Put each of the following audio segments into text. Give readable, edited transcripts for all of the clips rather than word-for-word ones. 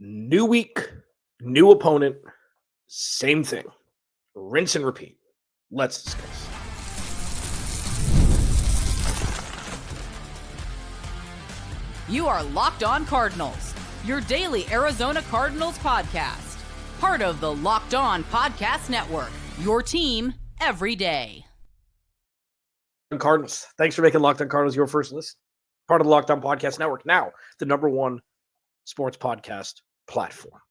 New week, new opponent, same thing. Rinse and repeat. Let's discuss. You are Locked On Cardinals, your daily Arizona Cardinals podcast. Part of the Locked On Podcast Network, your team every day. Cardinals. Thanks for making Locked On Cardinals your first listen. Part of the Locked On Podcast Network. Now, the number one sports podcast platform.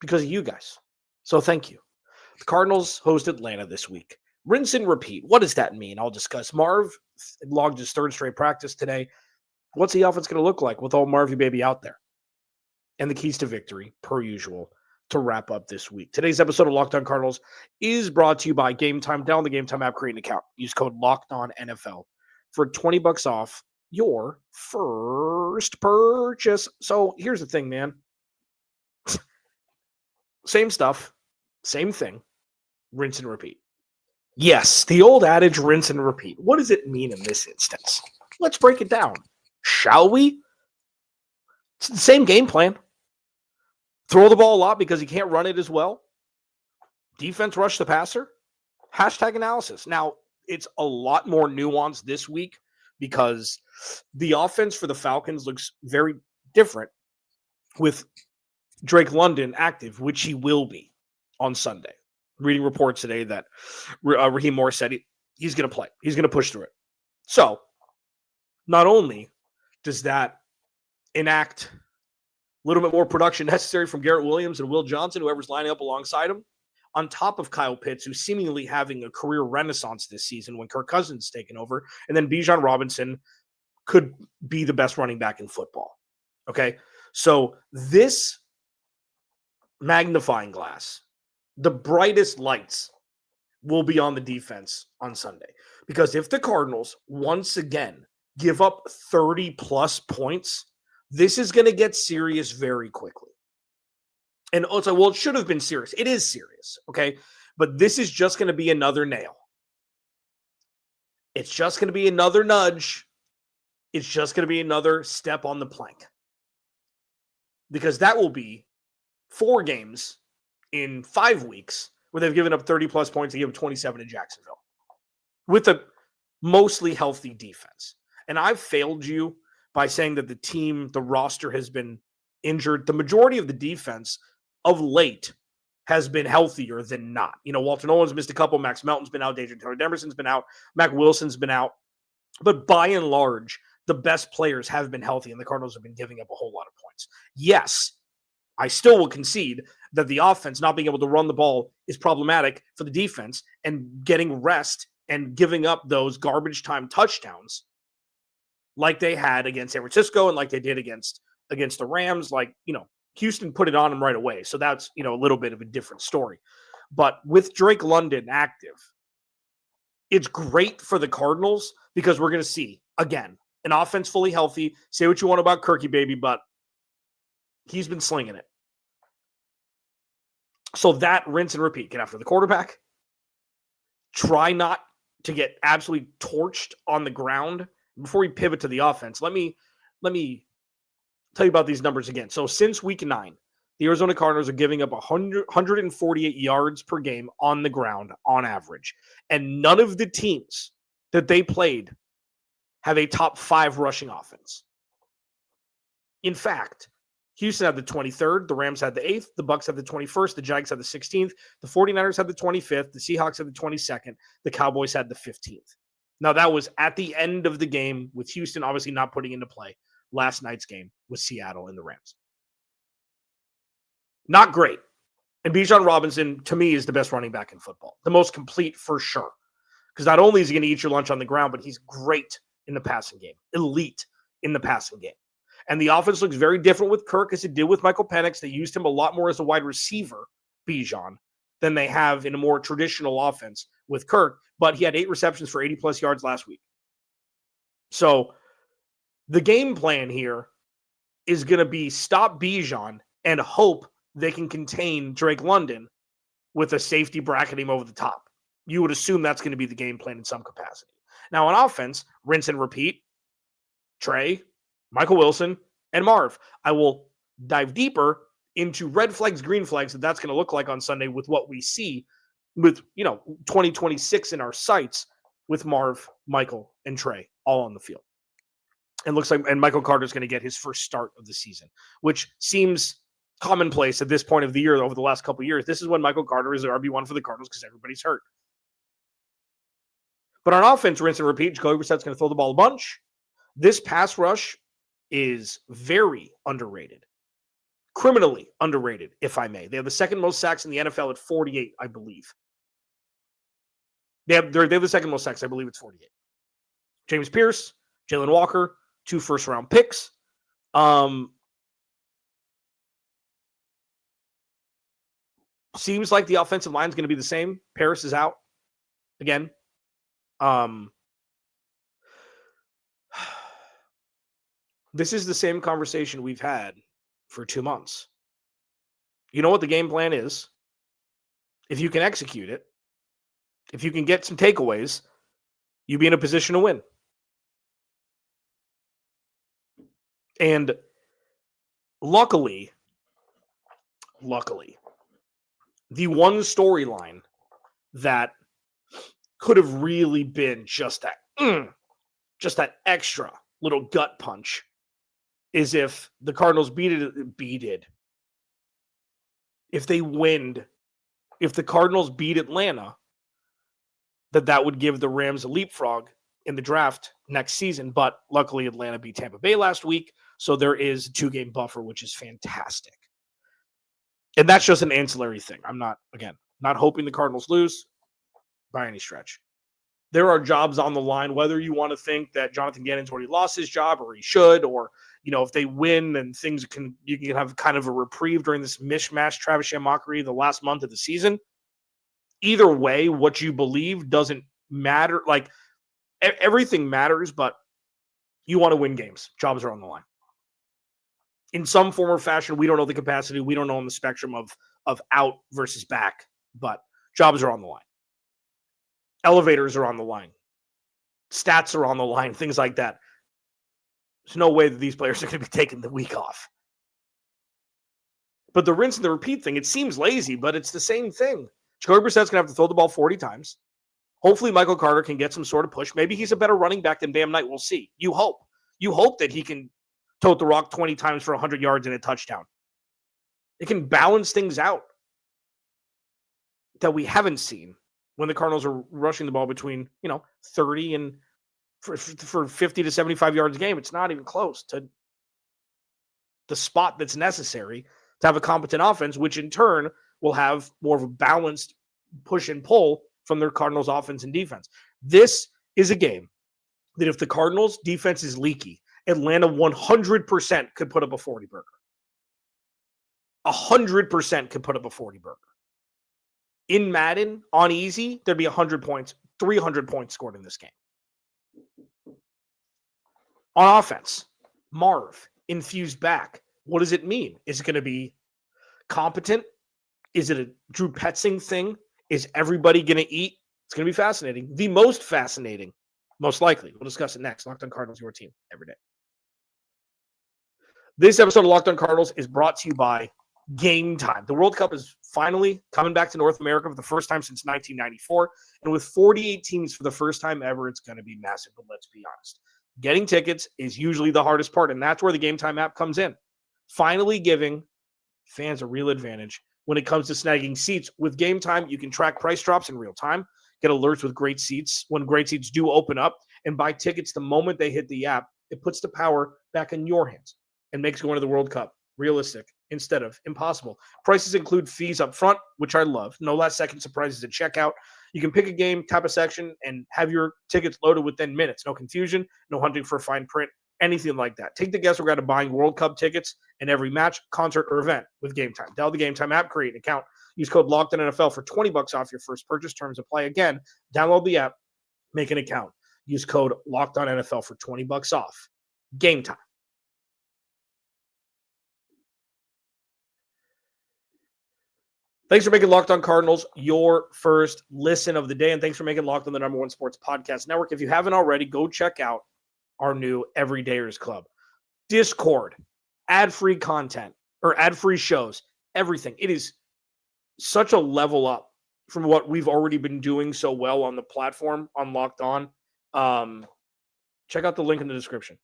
Because of you guys. So thank you. The Cardinals host Atlanta this week. Rinse and repeat. What does that mean? I'll discuss. Marv logged his third straight practice today. What's the offense going to look like with all Marvy baby out there? And the keys to victory, per usual, to wrap up this week. Today's episode of Locked On Cardinals is brought to you by Game Time. Download the Game Time app, create an account. Use code LOCKEDONNFL for $20 off your first purchase. So here's the thing, man. Same stuff, same thing, rinse and repeat. Yes, the old adage, rinse and repeat. What does it mean in this instance? Let's break it down. Shall we? It's the same game plan. Throw the ball a lot because you can't run it as well. Defense rush the passer. Hashtag analysis. Now, it's a lot more nuanced this week because the offense for the Falcons looks very different with Drake London active, which he will be on Sunday. Reading reports today that Raheem Morris said he's going to play. He's going to push through it. So, not only does that enact a little bit more production necessary from Garrett Williams and Will Johnson, whoever's lining up alongside him, on top of Kyle Pitts, who's seemingly having a career renaissance this season when Kirk Cousins is taken over, and then Bijan Robinson could be the best running back in football. Okay? So this magnifying glass, the brightest lights will be on the defense on Sunday. Because if the Cardinals once again give up 30-plus points, this is going to get serious very quickly. And also, well, it should have been serious. It is serious, okay? But this is just going to be another nail. It's just going to be another nudge. It's just going to be another step on the plank. Because that will be 4 games in 5 weeks where they've given up 30-plus points. They give them 27 in Jacksonville with a mostly healthy defense. And I've failed you by saying that the roster has been injured. The majority of the defense of late has been healthier than not. You know, Walter Nolan's missed a couple. Max Melton's been out. Taylor Demerson's been out. Mac Wilson's been out. But by and large, the best players have been healthy, and the Cardinals have been giving up a whole lot of points. Yes, I still will concede that the offense not being able to run the ball is problematic for the defense, and getting rest and giving up those garbage time touchdowns like they had against San Francisco and like they did against the Rams. Like, you know, Houston put it on them right away. So that's, you know, a little bit of a different story. But with Drake London active, it's great for the Cardinals because we're going to see, again, an offense fully healthy. Say what you want about Kirky baby, but he's been slinging it. So that rinse and repeat. Get after the quarterback. Try not to get absolutely torched on the ground. Before we pivot to the offense, let me tell you about these numbers again. So since week 9, the Arizona Cardinals are giving up 148 yards per game on the ground on average. And none of the teams that they played have a top 5 rushing offense. In fact, Houston had the 23rd, the Rams had the 8th, the Bucs had the 21st, the Jags had the 16th, the 49ers had the 25th, the Seahawks had the 22nd, the Cowboys had the 15th. Now, that was at the end of the game with Houston obviously not putting into play last night's game with Seattle and the Rams. Not great. And Bijan Robinson, to me, is the best running back in football. The most complete for sure. Because not only is he going to eat your lunch on the ground, but he's great in the passing game. Elite in the passing game. And the offense looks very different with Kirk as it did with Michael Penix. They used him a lot more as a wide receiver, Bijan, than they have in a more traditional offense with Kirk. But he had 8 receptions for 80-plus yards last week. So the game plan here is going to be stop Bijan and hope they can contain Drake London with a safety bracketing him over the top. You would assume that's going to be the game plan in some capacity. Now on offense, rinse and repeat. Trey, Michael Wilson, and Marv. I will dive deeper into red flags, green flags that that's going to look like on Sunday with what we see with, 2026 in our sights with Marv, Michael, and Trey all on the field. And looks like, and Michael Carter's going to get his first start of the season, which seems commonplace at this point of the year over the last couple of years. This is when Michael Carter is the RB1 for the Cardinals because everybody's hurt. But on offense, rinse and repeat, Jacoby Brissett's going to throw the ball a bunch. This pass rush is very underrated. Criminally underrated, if I may. They have the second most sacks in the NFL at 48, I believe. They have the second most sacks. I believe it's 48. James Pierce, Jalen Walker, 2 first-round picks. Seems like the offensive line is going to be the same. Paris is out again. This is the same conversation we've had for 2 months. You know what the game plan is? If you can execute it, if you can get some takeaways, you'll be in a position to win. And luckily, the one storyline that could have really been just that extra little gut punch is if the Cardinals if they win, if the Cardinals beat Atlanta, that would give the Rams a leapfrog in the draft next season. But luckily, Atlanta beat Tampa Bay last week, so there is a 2-game buffer, which is fantastic. And that's just an ancillary thing. I'm not hoping the Cardinals lose by any stretch. There are jobs on the line, whether you want to think that Jonathan Gannon's already lost his job or he should, or, if they win and you can have kind of a reprieve during this mishmash Travis mockery the last month of the season. Either way, what you believe doesn't matter. Like, everything matters, but you want to win games. Jobs are on the line. In some form or fashion, we don't know the capacity. We don't know on the spectrum of out versus back, but jobs are on the line. Elevators are on the line. Stats are on the line, things like that. There's no way that these players are going to be taking the week off. But the rinse and the repeat thing, it seems lazy, but it's the same thing. Jacoby Brissett's going to have to throw the ball 40 times. Hopefully Michael Carter can get some sort of push. Maybe he's a better running back than Bam Knight. We'll see. You hope. You hope that he can tote the rock 20 times for 100 yards and a touchdown. It can balance things out that we haven't seen when the Cardinals are rushing the ball between, 30 and for 50 to 75 yards a game. It's not even close to the spot that's necessary to have a competent offense, which in turn will have more of a balanced push and pull from their Cardinals offense and defense. This is a game that if the Cardinals defense is leaky, Atlanta 100% could put up a 40-burger. 100% could put up a 40-burger. In Madden, on easy, there'd be 100 points, 300 points scored in this game. On offense, Marv, infused back. What does it mean? Is it going to be competent? Is it a Drew Petzing thing? Is everybody going to eat? It's going to be fascinating. The most fascinating, most likely. We'll discuss it next. Locked On Cardinals, your team every day. This episode of Locked On Cardinals is brought to you by Game Time. The World Cup is finally coming back to North America for the first time since 1994. And with 48 teams for the first time ever, it's going to be massive. But let's be honest. Getting tickets is usually the hardest part, and that's where the Game Time app comes in. Finally giving fans a real advantage when it comes to snagging seats. With Game Time, you can track price drops in real time, get alerts with great seats when great seats do open up, and buy tickets the moment they hit the app. It puts the power back in your hands and makes going to the World Cup realistic instead of impossible. Prices include fees up front, which I love. No last-second surprises at checkout. You can pick a game, tap a section, and have your tickets loaded within minutes. No confusion, no hunting for fine print, anything like that. Take the guesswork out of buying World Cup tickets in every match, concert, or event with Game Time. Download the Game Time app, create an account. Use code LOCKEDONNFL for $20 off your first purchase. Terms apply. Again, download the app, make an account. Use code LOCKEDONNFL for $20 off. Game Time. Thanks for making Locked On Cardinals your first listen of the day, and thanks for making Locked On the #1 sports podcast network. If you haven't already, go check out our new Everydayers Club. Discord, ad-free content, or ad-free shows, everything. It is such a level up from what we've already been doing so well on the platform on Locked On. Check out the link in the description.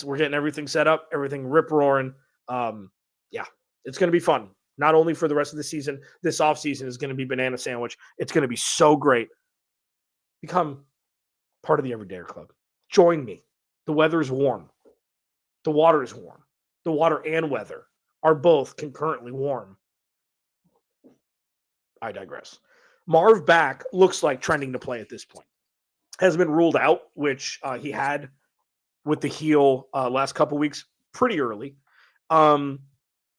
We're getting everything set up, everything rip-roaring. Yeah, it's going to be fun. Not only for the rest of the season, this offseason is going to be banana sandwich. It's going to be so great. Become part of the Everydayer Club. Join me. The weather is warm. The water is warm. The water and weather are both concurrently warm. I digress. Marv back looks like trending to play at this point. Has been ruled out, which he had with the heel last couple weeks pretty early.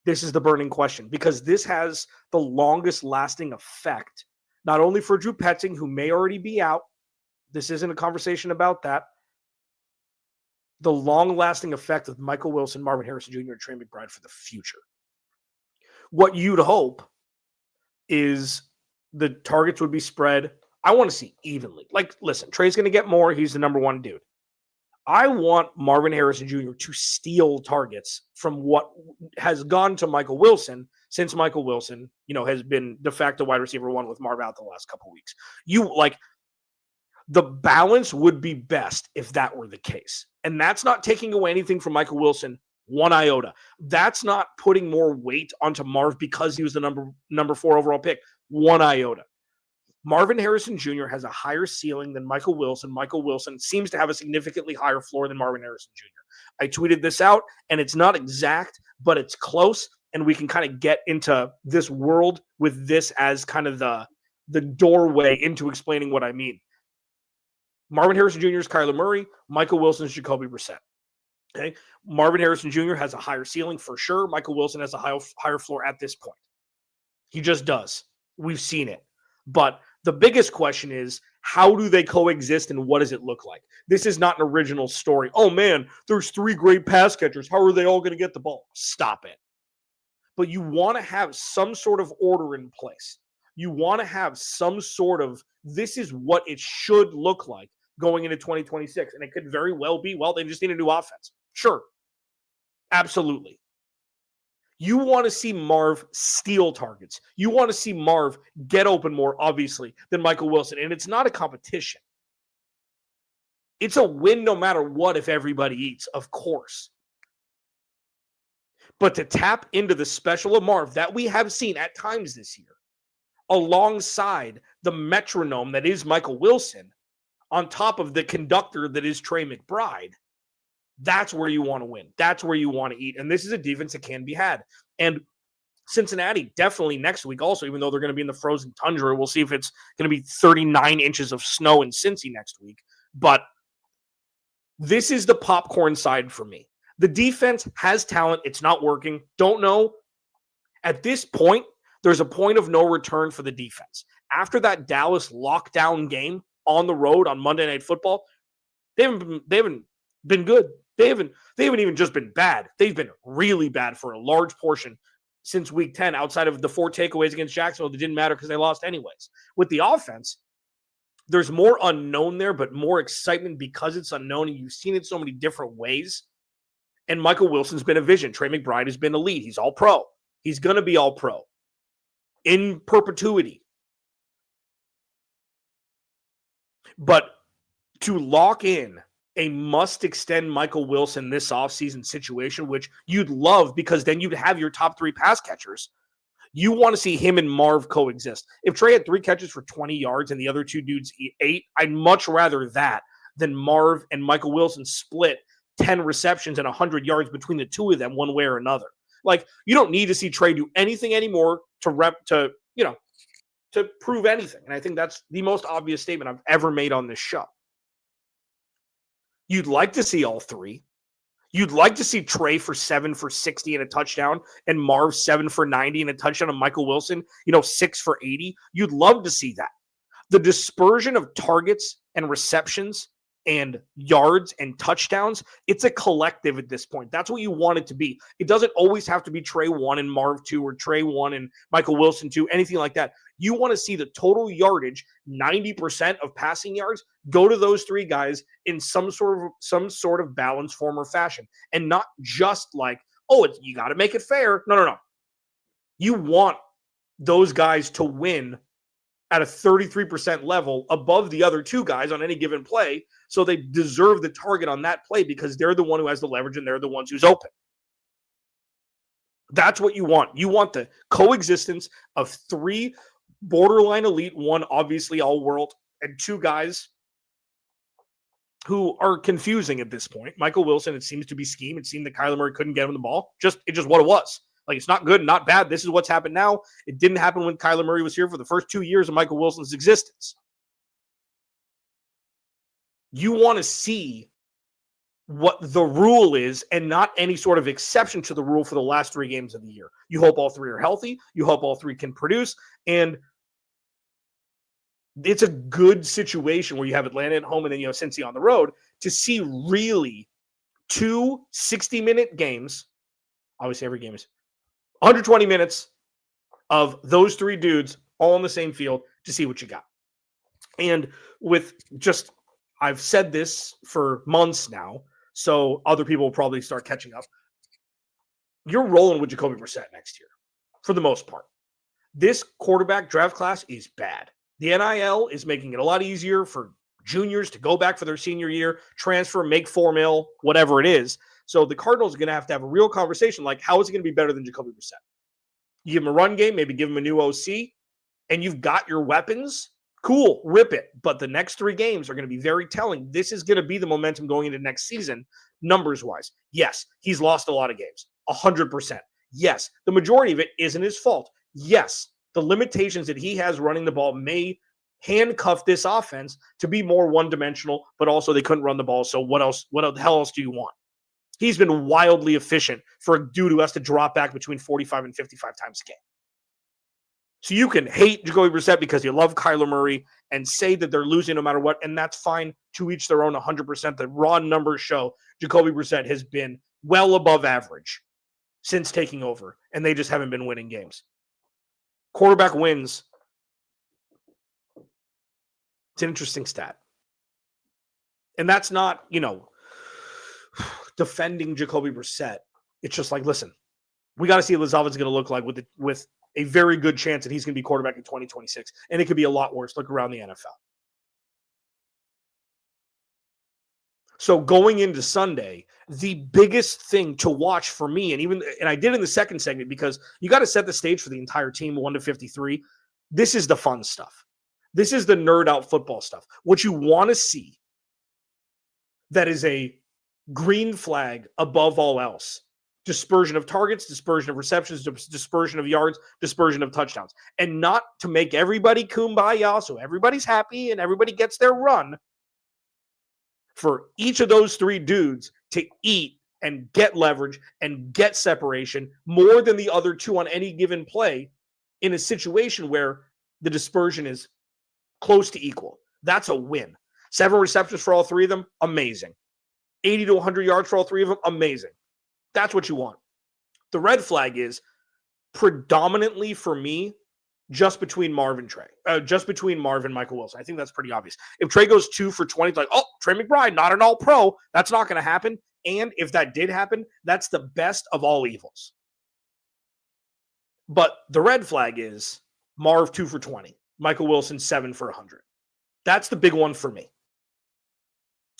This is the burning question because this has the longest lasting effect, not only for Drew Petzing, who may already be out. This isn't a conversation about that. The long-lasting effect of Michael Wilson, Marvin Harrison Jr., and Trey McBride for the future. What you'd hope is the targets would be spread. I want to see evenly. Like, listen, Trey's going to get more. He's the number one dude. I want Marvin Harrison Jr. to steal targets from what has gone to Michael Wilson since Michael Wilson, has been de facto wide receiver one with Marv out the last couple weeks. The balance would be best if that were the case. And that's not taking away anything from Michael Wilson, one iota. That's not putting more weight onto Marv because he was the number 4 overall pick, one iota. Marvin Harrison Jr. has a higher ceiling than Michael Wilson. Michael Wilson seems to have a significantly higher floor than Marvin Harrison Jr. I tweeted this out, and it's not exact, but it's close, and we can kind of get into this world with this as kind of the doorway into explaining what I mean. Marvin Harrison Jr. is Kyler Murray. Michael Wilson is Jacoby Brissett. Okay, Marvin Harrison Jr. has a higher ceiling for sure. Michael Wilson has a higher floor at this point. He just does. We've seen it. But the biggest question is, how do they coexist and what does it look like? This is not an original story. Oh, man, there's 3 great pass catchers. How are they all going to get the ball? Stop it. But you want to have some sort of order in place. You want to have some sort of, this is what it should look like going into 2026. And it could very well be, well, they just need a new offense. Sure. Absolutely. You want to see Marv steal targets. You want to see Marv get open more, obviously, than Michael Wilson. And it's not a competition. It's a win no matter what if everybody eats, of course. But to tap into the special of Marv that we have seen at times this year, alongside the metronome that is Michael Wilson, on top of the conductor that is Trey McBride, that's where you want to win. That's where you want to eat. And this is a defense that can be had. And Cincinnati definitely next week also, even though they're going to be in the frozen tundra. We'll see if it's going to be 39 inches of snow in Cincy next week. But this is the popcorn side for me. The defense has talent. It's not working. Don't know. At this point, there's a point of no return for the defense. After that Dallas lockdown game on the road on Monday Night Football, they haven't been good. They haven't even just been bad. They've been really bad for a large portion since week 10, outside of the 4 takeaways against Jacksonville that didn't matter because they lost anyways. With the offense, there's more unknown there, but more excitement because it's unknown, and you've seen it so many different ways. And Michael Wilson's been a vision. Trey McBride has been elite. He's all pro. He's going to be all pro in perpetuity. But to lock in a must-extend Michael Wilson this offseason situation, which you'd love because then you'd have your top 3 pass catchers. You want to see him and Marv coexist. If Trey had 3 catches for 20 yards and the other 2 dudes 8, I'd much rather that than Marv and Michael Wilson split 10 receptions and 100 yards between the two of them one way or another. Like, you don't need to see Trey do anything anymore to prove anything. And I think that's the most obvious statement I've ever made on this show. You'd like to see all 3. You'd like to see Trey for 7 for 60 and a touchdown, and Marv 7 for 90 and a touchdown, and Michael Wilson, 6 for 80. You'd love to see that. The dispersion of targets and receptions and yards and touchdowns, it's a collective at this point. That's what you want it to be. It doesn't always have to be Trey 1 and Marv 2 or Trey 1 and Michael Wilson 2, anything like that. You want to see the total yardage, 90% of passing yards, go to those 3 guys in some sort of balanced form or fashion, and not just like, oh, you got to make it fair. No. You want those guys to win at a 33% level above the other two guys on any given play, so they deserve the target on that play because they're the one who has the leverage and they're the ones who's open. That's what you want. You want the coexistence of three borderline elite, one obviously all-world, and two guys who are confusing at this point. Michael Wilson, it seems to be scheme. It seemed that Kyler Murray couldn't get him the ball. It's just what it was. Like, it's not good, not bad. This is what's happened now. It didn't happen when Kyler Murray was here for the first 2 years of Michael Wilson's existence. You want to see what the rule is and not any sort of exception to the rule for the last 3 games of the year. You hope all 3 are healthy. You hope all 3 can produce. And it's a good situation where you have Atlanta at home and then you have Cincy on the road to see really 2 60-minute games. Obviously, every game is 120 minutes of those 3 dudes all on the same field to see what you got. And with just, I've said this for months now, so other people will probably start catching up. You're rolling with Jacoby Brissett next year, for the most part. This quarterback draft class is bad. The NIL is making it a lot easier for juniors to go back for their senior year, transfer, make $4 million, whatever it is. So the Cardinals are going to have a real conversation like, how is it going to be better than Jacoby Brissett? You give him a run game, maybe give him a new OC, and you've got your weapons. Cool, rip it. But the next 3 games are going to be very telling. This is going to be the momentum going into next season, numbers-wise. Yes, he's lost a lot of games, 100%. Yes, the majority of it isn't his fault. Yes, the limitations that he has running the ball may handcuff this offense to be more one-dimensional, but also they couldn't run the ball, so what else? What the hell else do you want? He's been wildly efficient for a dude who has to drop back between 45 and 55 times a game. So you can hate Jacoby Brissett because you love Kyler Murray and say that they're losing no matter what, and that's fine, to each their own 100%. The raw numbers show Jacoby Brissett has been well above average since taking over, and they just haven't been winning games. Quarterback wins. It's an interesting stat. And that's not, defending Jacoby Brissett. It's just like, listen, we got to see what this offense is going to look like with a very good chance that he's going to be quarterback in 2026. And it could be a lot worse. Look around the NFL. So going into Sunday, the biggest thing to watch for me, and I did in the second segment because you got to set the stage for the entire team, 1-53. This is the fun stuff. This is the nerd out football stuff. What you want to see that is a green flag above all else. Dispersion of targets, dispersion of receptions, dispersion of yards, dispersion of touchdowns. And not to make everybody kumbaya so everybody's happy and everybody gets their run. For each of those 3 dudes to eat and get leverage and get separation more than the other 2 on any given play in a situation where the dispersion is close to equal. That's a win. 7 receptions for all 3 of them, amazing. 80 to 100 yards for all 3 of them, amazing. That's what you want. The red flag is predominantly for me just between Marv and Trey. Just between Marv and Michael Wilson. I think that's pretty obvious. If Trey goes 2 for 20, it's like, oh, Trey McBride, not an all-pro. That's not going to happen. And if that did happen, that's the best of all evils. But the red flag is Marv 2 for 20. Michael Wilson 7 for 100. That's the big one for me.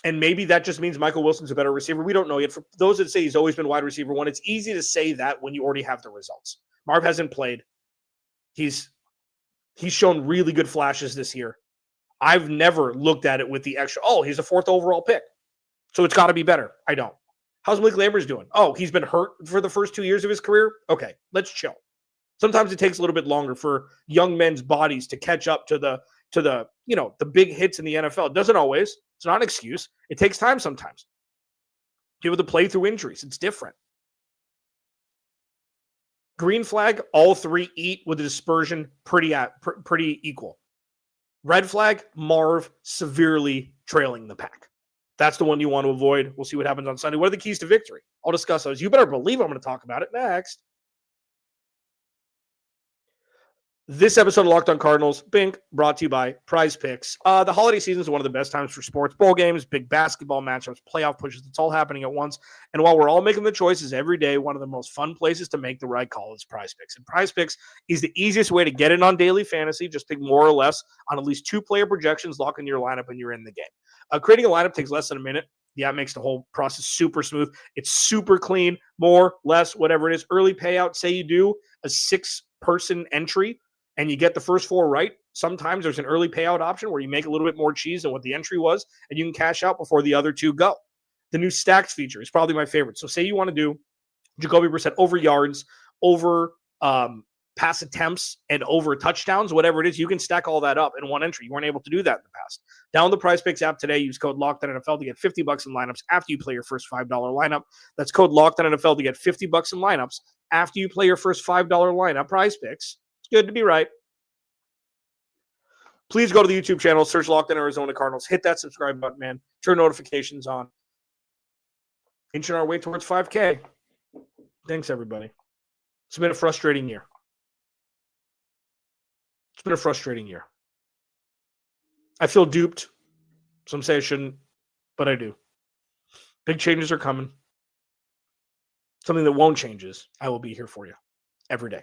And maybe that just means Michael Wilson's a better receiver. We don't know yet. For those that say he's always been wide receiver 1, it's easy to say that when you already have the results. Marv hasn't played. He's shown really good flashes this year. I've never looked at it with the extra, he's a 4th overall pick, so it's got to be better. I don't. How's Malik Landers doing? Oh, he's been hurt for the first 2 years of his career? Okay, let's chill. Sometimes it takes a little bit longer for young men's bodies to catch up to the big hits in the NFL. It doesn't always. It's not an excuse. It takes time sometimes. People to play through injuries. It's different. Green flag, all 3 eat with a dispersion pretty equal. Red flag, Marv severely trailing the pack. That's the one you want to avoid. We'll see what happens on Sunday. What are the keys to victory? I'll discuss those. You better believe I'm going to talk about it next. This episode of Locked On Cardinals, Bink, brought to you by Prize Picks. The holiday season is one of the best times for sports. Bowl games, big basketball matchups, playoff pushes. It's all happening at once. And while we're all making the choices every day, one of the most fun places to make the right call is Prize Picks. And Prize Picks is the easiest way to get in on daily fantasy. Just pick more or less on at least 2-player projections, lock in your lineup, and you're in the game. Creating a lineup takes less than a minute. Yeah, it makes the whole process super smooth. It's super clean, more, less, whatever it is. Early payout, say you do a 6-person entry, and you get the first 4 right. Sometimes there's an early payout option where you make a little bit more cheese than what the entry was, and you can cash out before the other 2 go. The new stacks feature is probably my favorite. So say you want to do Jacoby Brissett over yards, over pass attempts, and over touchdowns, whatever it is, you can stack all that up in one entry. You weren't able to do that in the past. Download the Prize Picks app today. Use code LOCKEDONNFL to get $50 in lineups after you play your first $5 lineup. That's code LOCKEDONNFL to get $50 in lineups after you play your first $5 lineup. Prize Picks. Good to be right. Please go to the YouTube channel, search Locked On Arizona Cardinals, hit that subscribe button, man. Turn notifications on. Inching our way towards 5K. Thanks, everybody. It's been a frustrating year. It's been a frustrating year. I feel duped. Some say I shouldn't, but I do. Big changes are coming. Something that won't change is I will be here for you every day.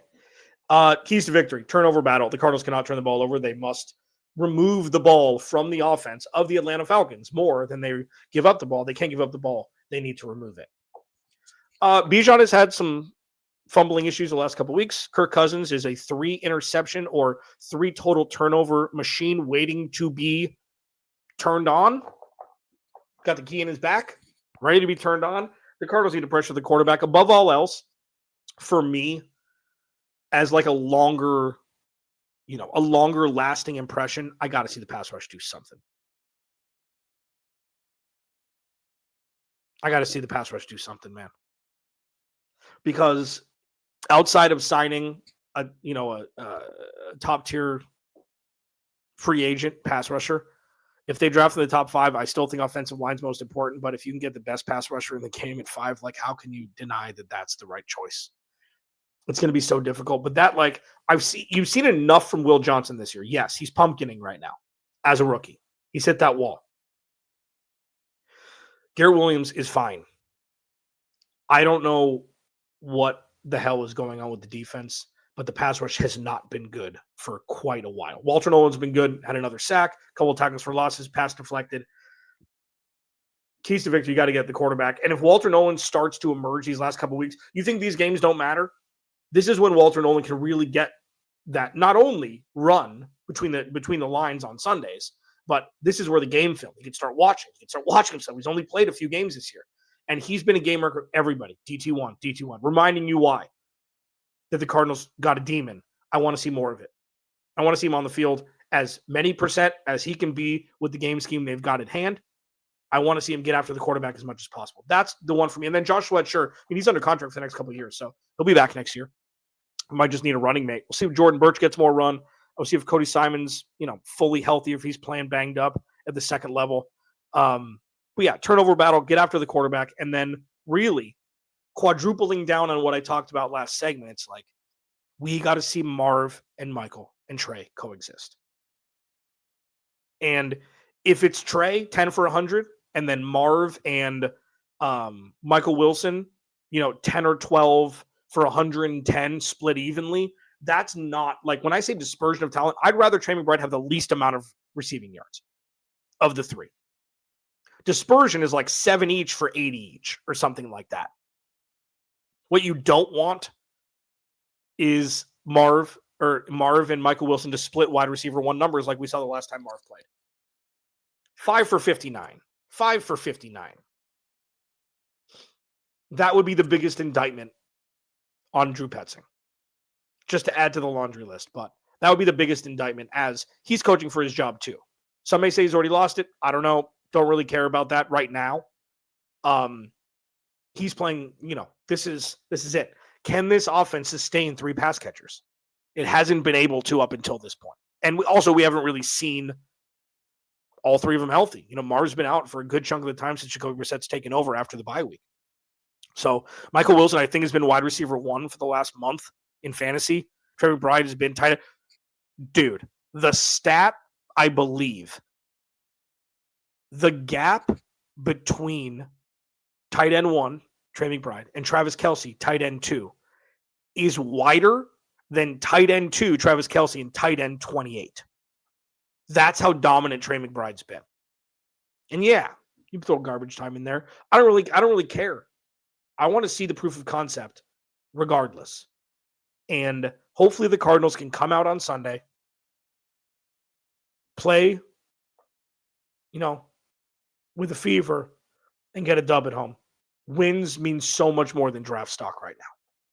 Keys to victory, turnover battle. The Cardinals cannot turn the ball over. They must remove the ball from the offense of the Atlanta Falcons more than they give up the ball. They can't give up the ball. They need to remove it. Bijan has had some fumbling issues the last couple weeks. Kirk Cousins is a 3-interception or 3 total turnover machine waiting to be turned on. Got the key in his back, ready to be turned on. The Cardinals need to pressure the quarterback. Above all else, for me, as like a longer lasting impression, I got to see the pass rush do something. I got to see the pass rush do something, man. Because outside of signing a top tier free agent pass rusher, if they draft in the top 5, I still think offensive line's most important. But if you can get the best pass rusher in the game at 5, like how can you deny that that's the right choice? It's going to be so difficult. But that, like, you've seen enough from Will Johnson this year. Yes, he's pumpkining right now as a rookie. He's hit that wall. Garrett Williams is fine. I don't know what the hell is going on with the defense, but the pass rush has not been good for quite a while. Walter Nolan's been good, had another sack, a couple of tackles for losses, pass deflected. Keys to victory, you got to get the quarterback. And if Walter Nolan starts to emerge these last couple of weeks, you think these games don't matter? This is when Walter Nolan can really get that not only run between the lines on Sundays, but this is where the game film. He can start watching. He can start watching himself. He's only played a few games this year. And he's been a game worker. Everybody, DT1, reminding you why. That the Cardinals got a demon. I want to see more of it. I want to see him on the field as many percent as he can be with the game scheme they've got at hand. I want to see him get after the quarterback as much as possible. That's the one for me. And then Josh Sweat, sure. I mean, he's under contract for the next couple of years, so he'll be back next year. We might just need a running mate. We'll see if Jordan Birch gets more run. We'll see if Cody Simon's, fully healthy, if he's playing banged up at the second level. But yeah, turnover battle, get after the quarterback, and then really quadrupling down on what I talked about last segment. It's like, we got to see Marv and Michael and Trey coexist. And if it's Trey, 10 for 100, and then Marv and Michael Wilson, 10 or 12 for 110 split evenly, that's not, like, when I say dispersion of talent, I'd rather Trey McBride have the least amount of receiving yards of the 3. Dispersion is like 7 each for 80 each or something like that. What you don't want is Marv and Michael Wilson to split wide receiver 1 numbers like we saw the last time Marv played. 5 for 59. 5 for 59. That would be the biggest indictment on Drew Petzing. Just to add to the laundry list. But that would be the biggest indictment, as he's coaching for his job too. Some may say he's already lost it. I don't know. Don't really care about that right now. He's playing, this is it. Can this offense sustain 3 pass catchers? It hasn't been able to up until this point. And we haven't really seen all 3 of them healthy. Marv's been out for a good chunk of the time since Jacoby Brissett's taken over after the bye week. So Michael Wilson, I think, has been wide receiver 1 for the last month in fantasy. Trey McBride has been tight. Dude, the stat, I believe, the gap between tight end 1, Trey McBride, and Travis Kelce, tight end 2, is wider than tight end 2, Travis Kelce, and tight end 28. That's how dominant Trey McBride's been. And yeah, you throw garbage time in there. I don't really care. I want to see the proof of concept regardless. And hopefully the Cardinals can come out on Sunday, play, with a fever, and get a dub at home. Wins means so much more than draft stock right now.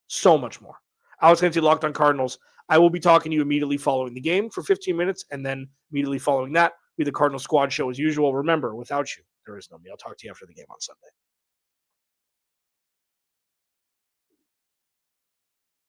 So much more. Alex Clancy, Locked On Cardinals. I will be talking to you immediately following the game for 15 minutes, and then immediately following that, be the Cardinal Squad show as usual. Remember, without you, there is no me. I'll talk to you after the game on Sunday.